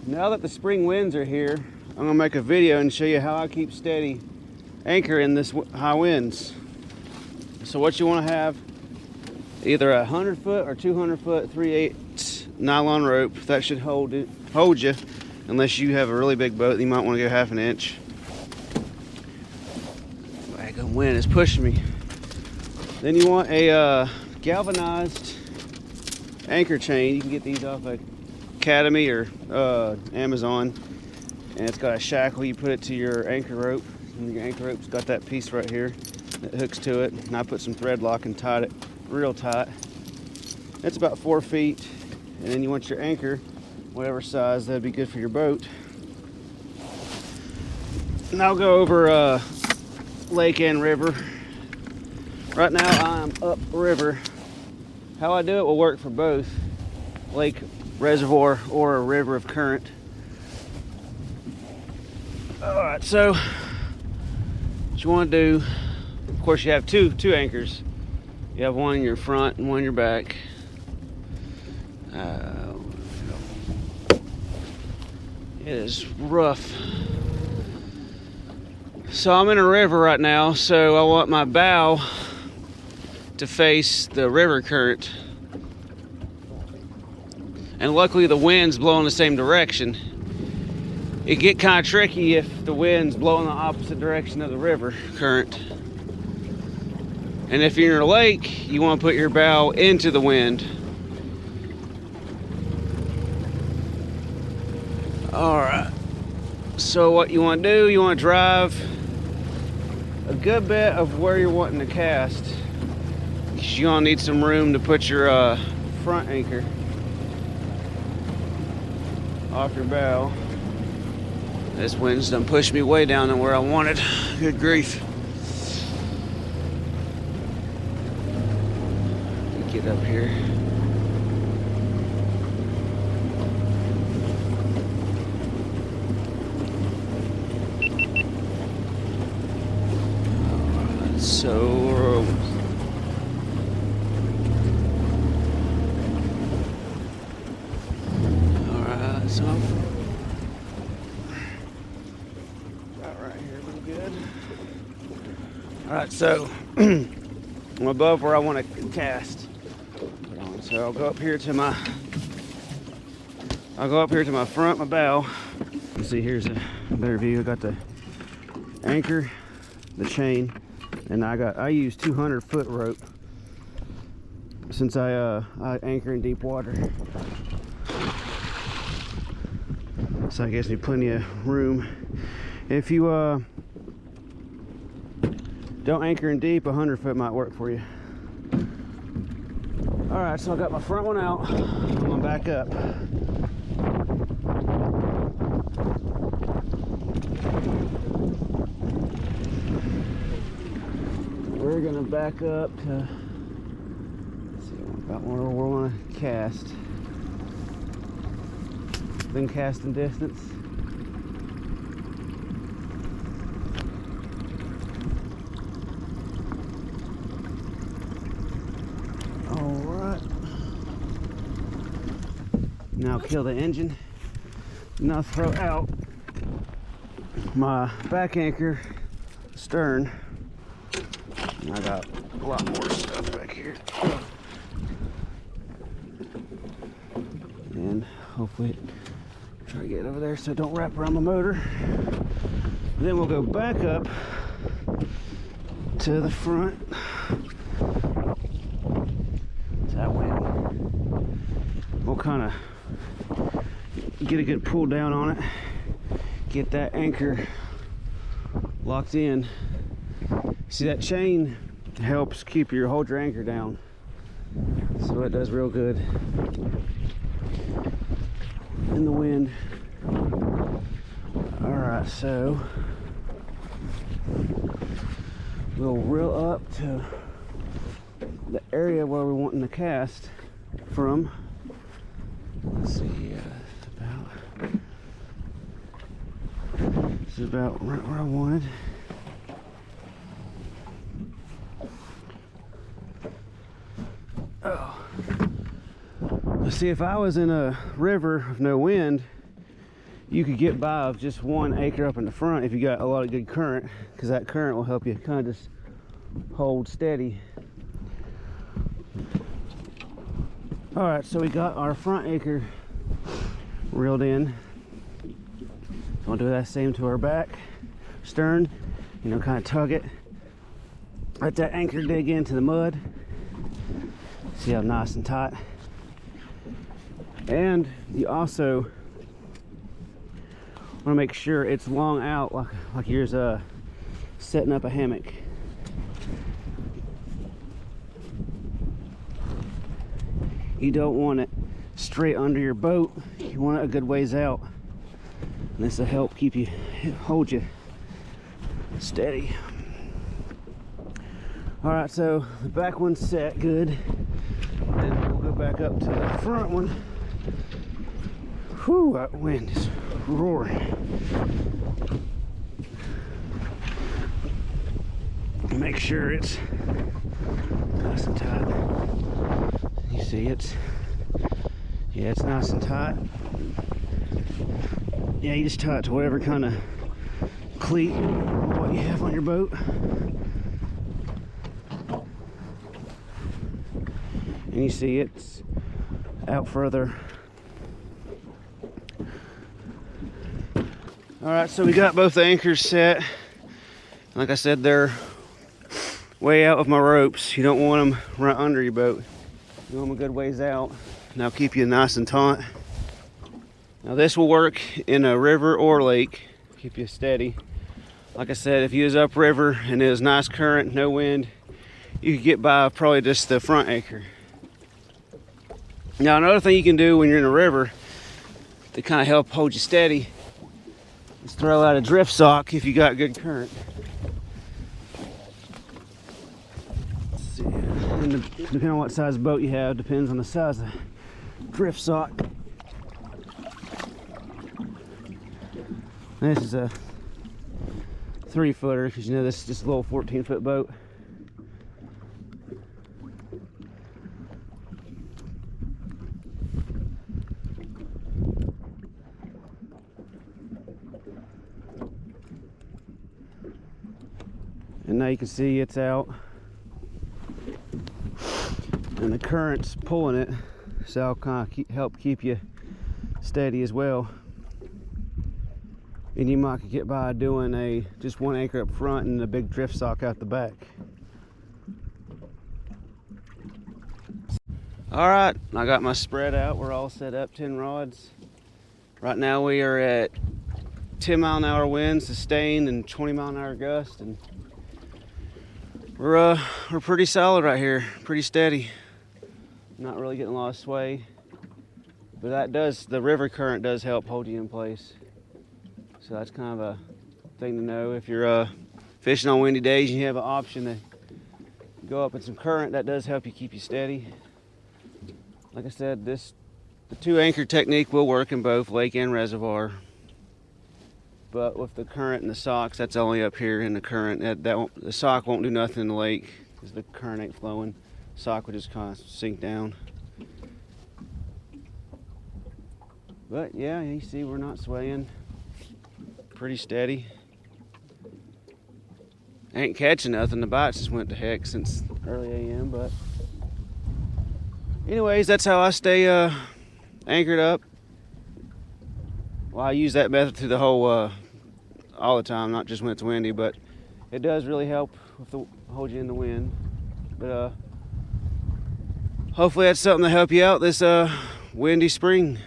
Now that the spring winds are here, I'm gonna make a video and show you how I keep steady anchor in this high winds. So what you wanna have, either a 100-foot or 200-foot 3/8 nylon rope. That should hold you, unless you have a really big boat. You might wanna go 1/2 inch. The wind is pushing me. Then you want a galvanized anchor chain. You can get these off of Academy or Amazon, and it's got a shackle. You put it to your anchor rope, and your anchor rope's got that piece right here that hooks to it. And I put some thread lock and tied it real tight. It's about 4 feet, and then you want your anchor, whatever size that'd be good for your boat. And I'll go over lake and river. Right now I'm up river. How I do it will work for both lake, reservoir, or a river of current. Alright, so what you want to do, of course you have two anchors. You have one in your front and one in your back. It is rough. So I'm in a river right now, so I want my bow to face the river current. And luckily the wind's blowing the same direction. It get kind of tricky if the wind's blowing the opposite direction of the river current. And if you're in a lake, you want to put your bow into the wind. Alright, so what you want to do, you want to drive a good bit of where you're wanting to cast, because you're going to need some room to put your front anchor off your bow. This wind's done pushed me way down to where I wanted. Good grief. Get up here. So alright, so about right here, pretty good. Alright, so I'm above where I want to cast. So I'll go up here to my front, my bow. You see, here's a better view. I got the anchor, the chain, and I use 200-foot rope since I anchor in deep water. So that gives me plenty of room. If you don't anchor in deep, 100-foot might work for you. Alright, so I got my front one out. I'm gonna back up. We're gonna back up to, let's see, about where we want to cast. Then casting distance. Alright. Now kill the engine. Now throw out my back anchor stern. I got a lot more stuff back here. And hopefully try to get over there so it don't wrap around the motor. Then we'll go back up to the front. That way we'll kind of get a good pull down on it. Get that anchor locked in. See, that chain helps hold your anchor down, so it does real good in the wind. All right, so we'll reel up to the area where we're wanting to cast from. Let's see, this is about right where I wanted. Oh. Let's see, if I was in a river with no wind, you could get by with just 1 anchor up in the front if you got a lot of good current, because that current will help you kind of just hold steady. All right, so we got our front anchor reeled in. We'll do that same to our back stern, you know, kind of tug it. Let that anchor dig into the mud. See how nice and tight. And you also want to make sure it's long out, like you're setting up a hammock. You don't want it straight under your boat. You want it a good ways out. And this will help hold you steady. All right, so the back one's set good. Then we'll go back up to the front one. Whew, that wind is roaring. Make sure it's nice and tight. You see it's nice and tight. Yeah, you just tie it to whatever kind of cleat what you have on your boat. And you see it's out further. All right, so we got both the anchors set. Like I said, they're way out of my ropes. You don't want them right under your boat. You want them a good ways out. And they'll keep you nice and taut. Now this will work in a river or lake, keep you steady. Like I said, if you was upriver and it was nice current, no wind, you could get by probably just the front anchor. Now another thing you can do when you're in a river to kind of help hold you steady is throw out a drift sock if you got good current. Let's see. And depending on what size boat you have, depends on the size of the drift sock. This is a 3-footer, because you know this is just a little 14-foot boat. And now you can see it's out. And the current's pulling it, so that'll kind of help keep you steady as well. And you might get by doing just 1 anchor up front and a big drift sock out the back. All right, I got my spread out. We're all set up, 10 rods. Right now we are at 10-mile-an-hour winds, sustained, and 20-mile-an-hour gust, and we're pretty solid right here, pretty steady. Not really getting a lot of sway, but the river current does help hold you in place. So that's kind of a thing to know. If you're fishing on windy days and you have an option to go up in some current, that does help you keep you steady. Like I said, the 2 anchor technique will work in both lake and reservoir. But with the current and the socks, that's only up here in the current. The sock won't do nothing in the lake because the current ain't flowing. The sock will just kind of sink down. But yeah, you see we're not swaying. Pretty steady. Ain't catching nothing. The bites just went to heck since early AM. But anyways, that's how I stay anchored up. Well, I use that method through the whole all the time, not just when it's windy, but it does really help hold you in the wind. But hopefully that's something to help you out this windy spring.